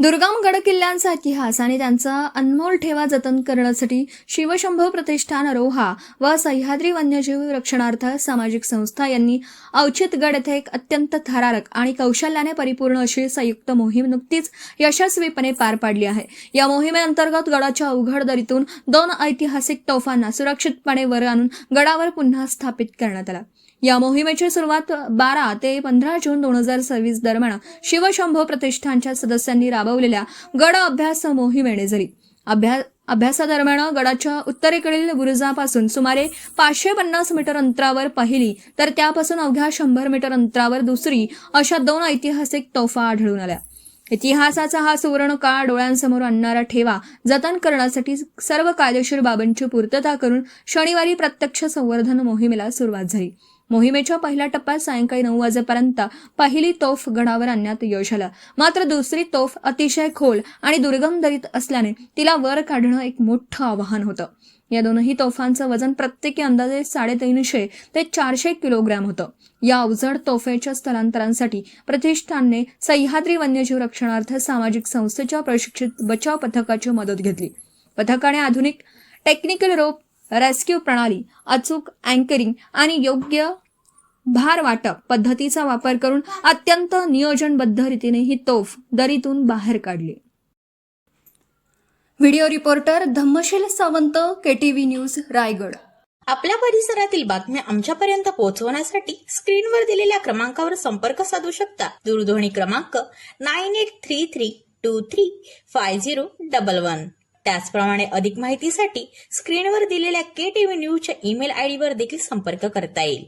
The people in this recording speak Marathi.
दुर्गम गड किल्ल्यांचा इतिहास आणि त्यांचा अनमोल ठेवा जतन करण्यासाठी शिवशंभो प्रतिष्ठान रोहा व सह्याद्री वन्यजीव रक्षणार्थ सामाजिक संस्था यांनी औचित्यगड येथे एक अत्यंत थरारक आणि कौशल्याने परिपूर्ण अशी संयुक्त मोहीम नुकतीच यशस्वीपणे पार पाडली आहे। या मोहिमेअंतर्गत गडाच्या अवघड दरीतून 2 ऐतिहासिक तोफांना सुरक्षितपणे वर आणून गडावर पुन्हा स्थापित करण्यात आला। या मोहिमेची सुरुवात 12 ते 15 जून 2026 दरम्यान शिवशंभो प्रतिष्ठानच्या सदस्यांनी राबवलेल्या गड अभ्यास मोहिमेने झाली। अभ्यासादरम्यान गडाच्या उत्तरेकडील बुरुजापासून सुमारे 550 मीटर अंतरावर पहिली तर त्यापासून अवघ्या 100 मीटर अंतरावर दुसरी अशा 2 ऐतिहासिक तोफा आढळून आल्या। इतिहासाचा हा सुवर्ण काळ डोळ्यांसमोर आणणारा ठेवा जतन करण्यासाठी सर्व कायदेशीर बाबींची पूर्तता करून शनिवारी प्रत्यक्ष संवर्धन मोहिमेला सुरुवात झाली। मोहिमेच्या पहिल्या टप्प्यात सायंकाळी 9 वाजेपर्यंत पहिली तोफ गडावर आणण्यात यश आलं, मात्र दुसरी तोफ अतिशय खोल आणि दुर्गम दरीत असल्याने तिला वर काढणं एक मोठं आव्हान होतं। या दोनही तोफांचं वजन प्रत्येकी अंदाजे 350 ते 400 किलोग्रॅम होतं। या अवजड तोफेच्या स्थलांतरांसाठी प्रतिष्ठानने सह्याद्री वन्यजीव रक्षणार्थ सामाजिक संस्थेच्या प्रशिक्षित बचाव पथकाची मदत घेतली। पथकाने आधुनिक टेक्निकल रोप रेस्क्यू प्रणाली, अचूक अँकरिंग आणि योग्य भार वाटप पद्धतीचा वापर करून अत्यंत नियोजनबद्ध रीतीने ही तोफ दरीतून बाहेर काढली। Video reporter Dhammasheel Sawant, KTV news, Raigad. आपल्या परिसरातील बातम्या आमच्यापर्यंत पोहोचवण्यासाठी स्क्रीनवर दिलेल्या क्रमांकावर संपर्क साधू शकता। दूरध्वनी क्रमांक 9833235011। त्याचप्रमाणे अधिक माहितीसाठी स्क्रीनवर दिलेल्या KTV न्यूजच्या ईमेल आयडी वर देखील संपर्क करता येईल।